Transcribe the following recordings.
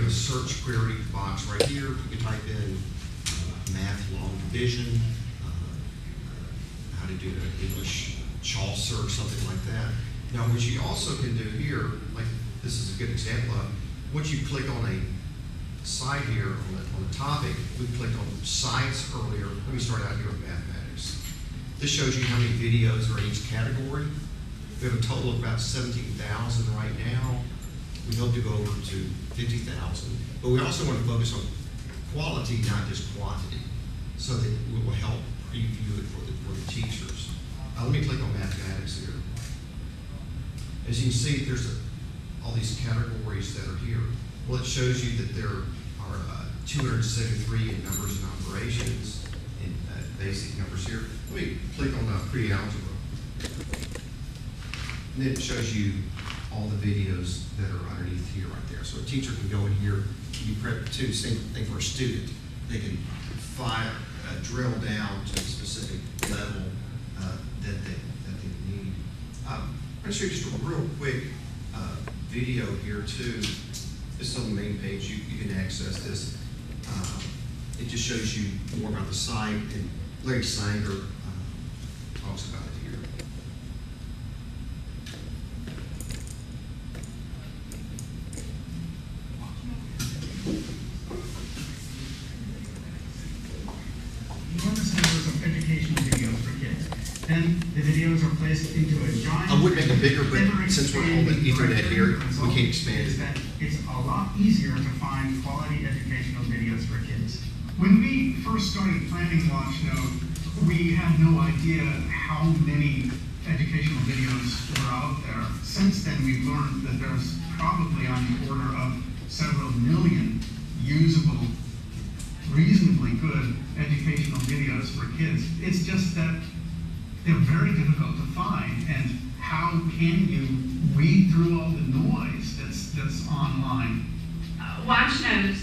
a search query box right here. You can type in math long division, how to do an English Chaucer or something like that. Now, what you also can do here, like this is a good example of, once you click on a site here on the topic, we clicked on science earlier. Let me start out here with mathematics. This shows you how many videos are in each category. We have a total of about 17,000 right now. We hope to go over to 50,000. But we also want to focus on quality, not just quantity, so that it will help preview it for the teachers. Let me click on mathematics here. As you can see, there's all these categories that are here. Well, it shows you that there are 273 in numbers and operations and basic numbers here. Let me click on pre-algebra. And then it shows you all the videos that are underneath here right there. So a teacher can go in here, be prepped too, same thing for a student. They can drill down to a specific level that they need. I'm going to show you just a real quick video here too. This is on the main page. You can access this. It just shows you more about the site, and Larry Sanger talks about it here. Enormous numbers of educational videos for kids. Then the videos are placed into a giant... I would make it bigger, but since we're on the Ethernet here, we can't expand it. It's a lot easier to find quality educational videos for kids. When we first started planning WatchKnow, we had no idea how many educational videos were out there. Since then, we've learned that there's probably on the order of several million usable, reasonably good educational videos for kids. It's just that they're very difficult to find, and how can you weed through all the noise that's online? WatchKnow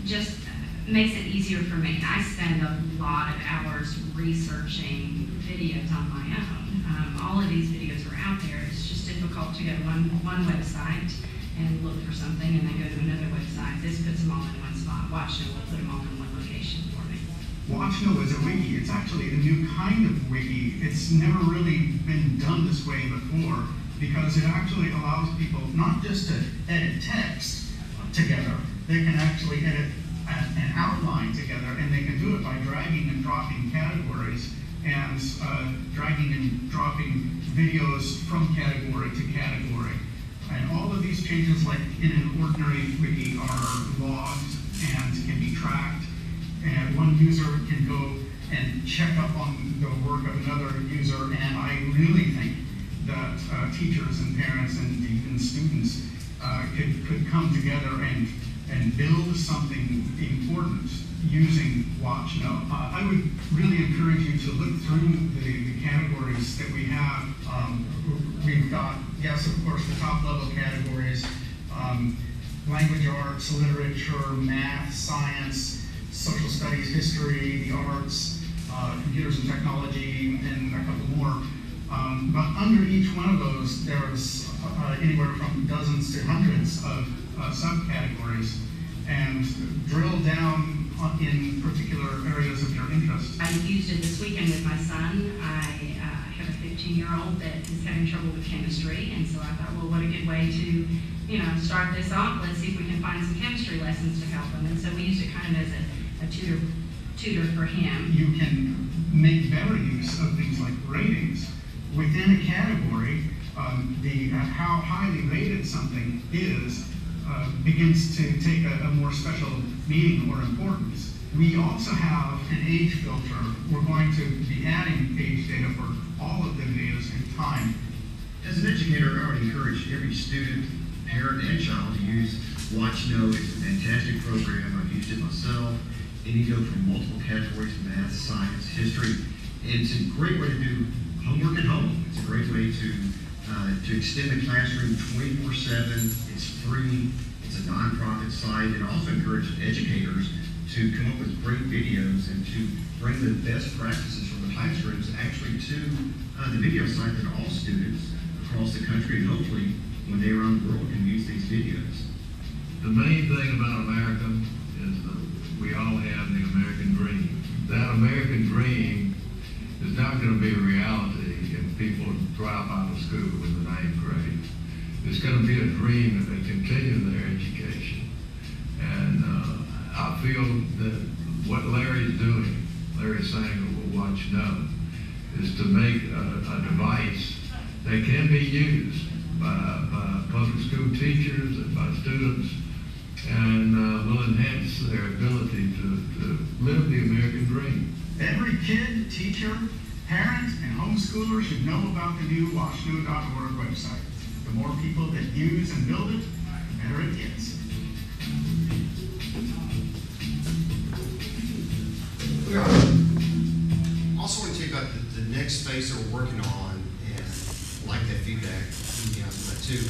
just makes it easier for me. I spend a lot of hours researching videos on my own. All of these videos are out there. It's just difficult to go to one website and look for something and then go to another website. This puts them all in one spot. WatchKnow will put them all in one location for me. WatchKnow is a wiki. It's actually a new kind of wiki. It's never really been done this way before, because it actually allows people not just to edit text together, they can actually edit an outline together, and they can do it by dragging and dropping categories and dragging and dropping videos from category to category. And all of these changes, like in an ordinary wiki, are logged and can be tracked. And one user can go and check up on the work of another user, and I really think that teachers and parents and even students could come together and build something important using WatchKnow. I would really encourage you to look through the categories that we have. We've got, yes, of course, the top level categories, language arts, literature, math, science, social studies, history, the arts, computers and technology, and a couple more. But under each one of those, there's anywhere from dozens to hundreds of subcategories, and drill down in particular areas of your interest. I used it this weekend with my son. I have a 15-year-old that is having trouble with chemistry, and so I thought, well, what a good way to, start this off. Let's see if we can find some chemistry lessons to help him. And so we used it kind of as a tutor for him. You can make better use of things like ratings. Within a category, how highly rated something is begins to take a more special meaning or importance. We also have an age filter. We're going to be adding age data for all of the videos in time. As an educator, I would encourage every student, parent, and child to use WatchKnow. It's a fantastic program. I've used it myself. And you go from multiple categories: math, science, history. And it's a great way to do homework at home. It's a great way to extend the classroom 24/7. It's free. It's a nonprofit site. And also encourage educators to come up with great videos and to bring the best practices from the classrooms actually to the video site that all students across the country, and hopefully when they're around the world, can use these videos. the main thing about America is that we all have the American dream. That American dream is not going to be a reality if people drop out of school in the 9th grade. It's going to be a dream that they continue their education. And I feel that what Larry's doing, Larry's saying with WatchKnow, is to make a device that can be used by public school teachers and by students, and will enhance their ability to live the American dream. Every kid, teacher, parent, and homeschooler should know about the new WatchKnow.org website. The more people that use and build it, the better it gets. We are also want to tell you about the next phase that we're working on, and like that feedback, that too,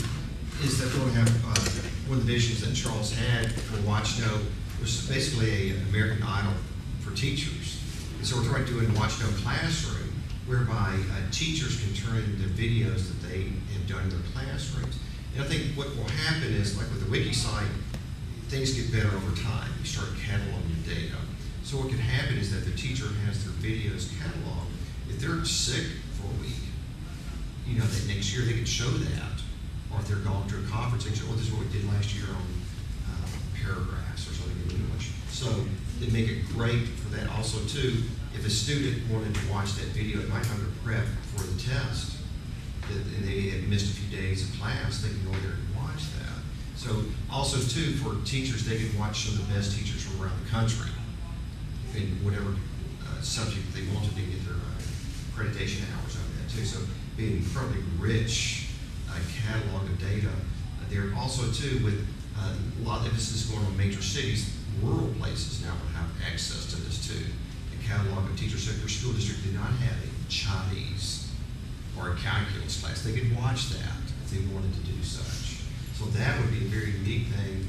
is that we're going to have one of the visions that Charles had for WatchKnow was basically an American Idol for teachers. And so we're trying to do a WatchKnow classroom whereby teachers can turn in the videos that they have done in their classrooms. And I think what will happen is, like with the wiki site, things get better over time. You start cataloging the data. So what can happen is that the teacher has their videos cataloged. If they're sick for a week, that next year they can show that. Or if they're going to a conference, they can show, this is what we did last year on paragraphs or something in English. So they make it great for that. Also, too, if a student wanted to watch that video, it might have to prep for the test, and they had missed a few days of class, they can go there and watch that. So also, too, for teachers, they can watch some of the best teachers from around the country in whatever subject they wanted to get their accreditation hours out of that, too. So being incredibly rich catalog of data there. Also, too, with a lot of emphasis going on major cities, rural places now will have access to this, too. The catalog of teachers. So if your school district did not have a Chinese or a calculus class, they could watch that if they wanted to do such. So that would be a very unique thing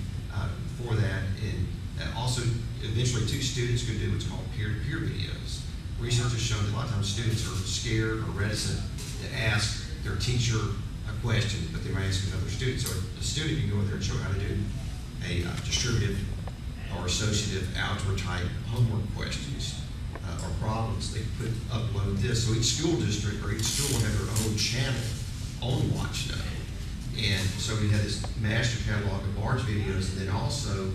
for that. And also, eventually, two students could do what's called peer-to-peer videos. Research has shown that a lot of times students are scared or reticent to ask their teacher a question, but they might ask another student. So a student can go in there and show how to do a distributive or associative algebra type homework questions or problems. They could upload this. So each school district or each school will have their own channel on WatchKnow. And so we have this master catalog of large videos, and then also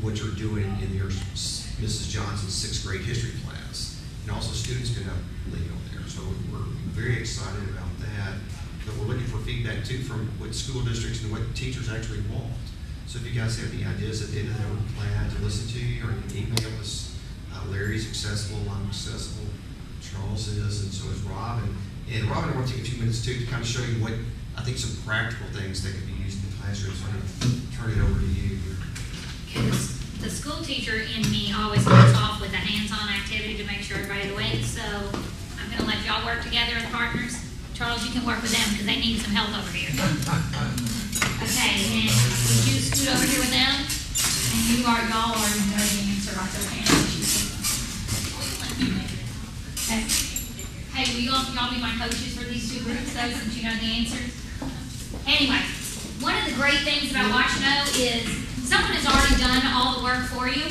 what you're doing in your Mrs. Johnson's 6th grade history class. And also students can have link on there. So we're very excited about that. But we're looking for feedback too from what school districts and what teachers actually want. So if you guys have any ideas at the end of that, we're glad to listen to you, or you can email us. Larry's accessible, I'm accessible, Charles is, and so is Rob. And Rob, I want to take a few minutes too to kind of show you what I think some practical things that can be used in the classroom. So I'm going to turn it over to you here. The school teacher in me always starts off with a hands-on activity to make sure everybody's awake. So I'm going to let y'all work together as partners. Charles, you can work with them because they need some help over here. Okay, and would you scoot over here with them? And y'all are know the answer right there. Okay. Hey, will y'all be my coaches for these two groups though, since you know the answers? Anyway, one of the great things about WatchKnow is someone has already done all the work for you.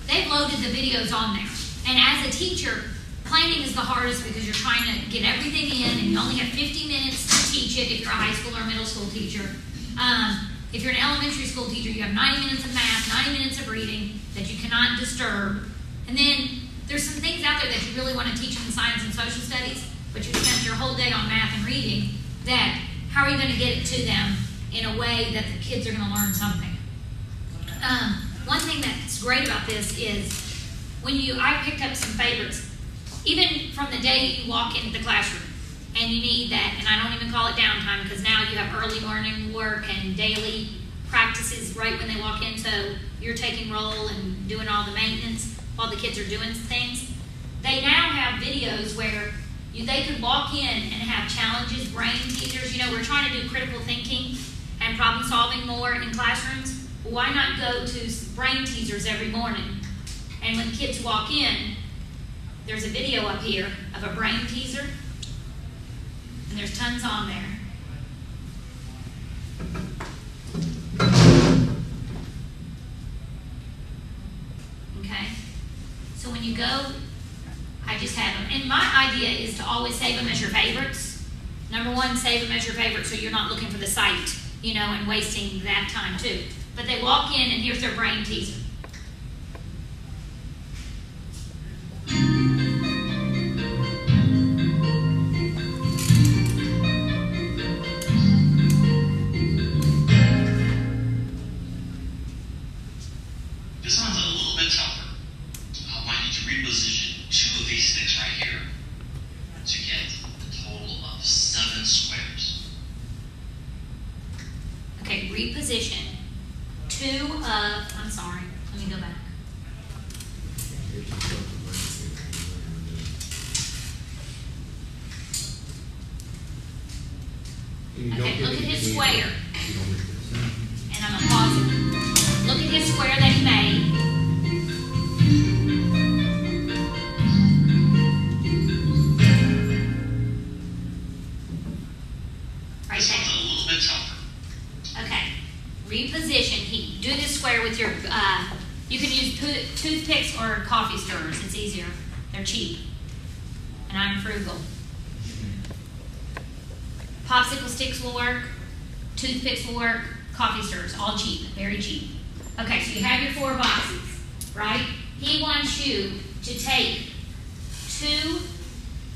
They've loaded the videos on there. And as a teacher, planning is the hardest because you're trying to get everything in and you only have 50 minutes to teach it if you're a high school or middle school teacher. If you're an elementary school teacher, you have 90 minutes of math, 90 minutes of reading that you cannot disturb. And then there's some things out there that you really want to teach in science and social studies, but you spent your whole day on math and reading, that how are you going to get it to them in a way that the kids are going to learn something? One thing that's great about this is I picked up some favorites. Even from the day you walk into the classroom and you need that, and I don't even call it downtime because now you have early morning work and daily practices right when they walk in, so you're taking roll and doing all the maintenance while the kids are doing things. They now have videos where they could walk in and have challenges, brain teasers. We're trying to do critical thinking and problem solving more in classrooms. Well, why not go to brain teasers every morning? And when kids walk in, there's a video up here of a brain teaser, and there's tons on there. you go, I just have them. And my idea is to always save them as your favorites. Number one, save them as your favorites so you're not looking for the site, you know, and wasting that time too. But they walk in and here's their brain teaser. This one's a little bit tougher. I want you to reposition 2 of these sticks right here to get a total of 7 squares. Okay, reposition 2 of, I'm sorry, let me go back. Okay, look at his square. And I'm gonna pause it. Look at his square that he made. Right This one's there. a little bit tougher. Okay. Reposition. Do this square with your, you can use toothpicks or coffee stirrers. It's easier. They're cheap. And I'm frugal. Popsicle sticks will work. Toothpicks will work. Coffee stirrers, all cheap, very cheap. Okay, so you have your 4 boxes, right? He wants you to take 2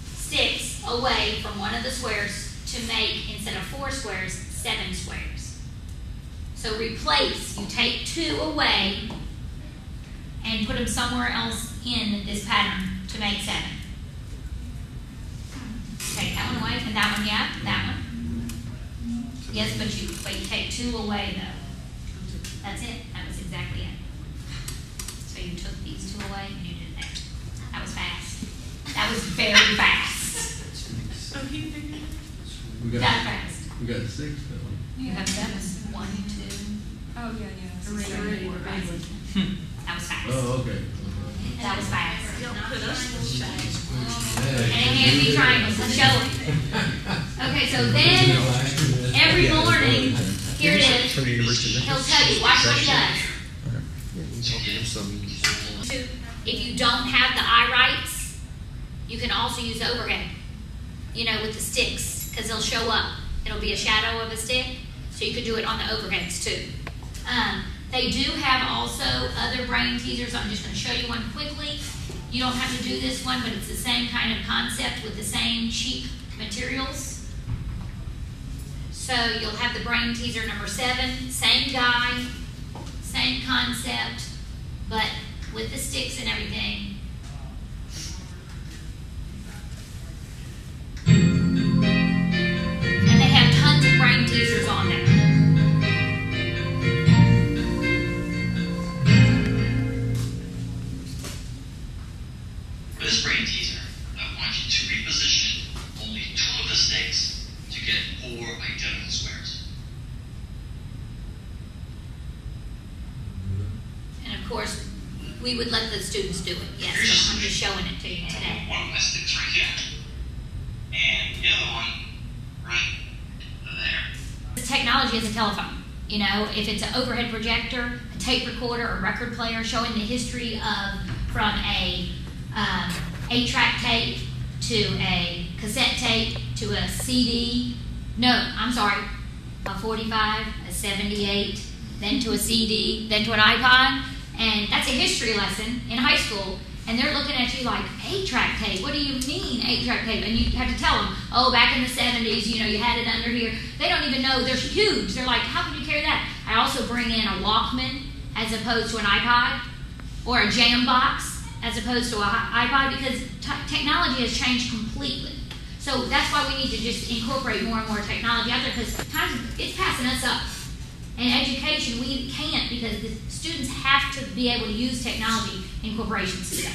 sticks away from one of the squares to make, instead of 4 squares, 7 squares. So replace, you take 2 away and put them somewhere else in this pattern to make 7. Take that one away, and that one, yeah, that one. Yes, but you take 2 away though. That's it. That was exactly it. So you took these 2 away and you did that. That was fast. That was very fast. We That fast. We got 6 though. You have 7. 1, 2, Oh, yeah. 3, 4, 5. That was fast. Oh, okay. That was fast. Don't put us in shame. And it can't be triangles. Let's show it. Okay, so then every morning, here it is. He'll tell you, watch what he does. If you don't have the eye rights, you can also use overhead, you know, with the sticks, because they'll show up. It'll be a shadow of a stick, so you could do it on the overheads too. They do have also other brain teasers. I'm just going to show you one quickly. You don't have to do this one, but it's the same kind of concept with the same cheap materials. So you'll have the brain teaser number 7, same guy, same concept, but with the sticks and everything. And they have tons of brain teasers on there. For this brain teaser, I want you to reposition only 2 of the sticks to get 4 identical squares. And of course, we would let the students do it. Yes, I'm just showing it to you today. One of my sticks right here, and the other one right there. The technology is a telephone. You know, if it's an overhead projector, a tape recorder, or record player showing the history of from a 8-track tape to a cassette tape to a CD. No, I'm sorry, a 45, a 78, then to a CD, then to an iPod. And that's a history lesson in high school. And they're looking at you like, 8-track tape? What do you mean 8-track tape? And you have to tell them, oh, back in the 70s, you know, you had it under here. They don't even know. They're huge. They're like, how can you carry that? I also bring in a Walkman as opposed to an iPod, or a jam box as opposed to an iPod, because technology has changed completely. So that's why we need to just incorporate more and more technology out there, because it's passing us up. In education, we can't, because the students have to be able to use technology in corporations today.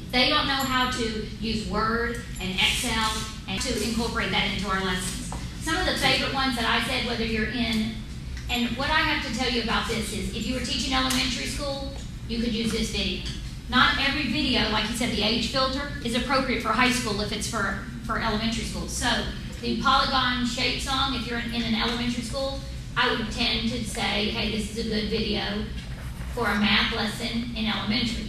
If they don't know how to use Word and Excel and to incorporate that into our lessons. Some of the favorite ones that I said, whether you're in, and what I have to tell you about this is, if you were teaching elementary school, you could use this video. Not every video, like you said, the age filter, is appropriate for high school if it's for elementary school. So the polygon shape song, if you're in an elementary school, I would tend to say, hey, this is a good video for a math lesson in elementary.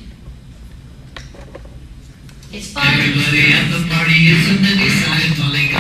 It's fun. Everybody at the party is on the decide, falling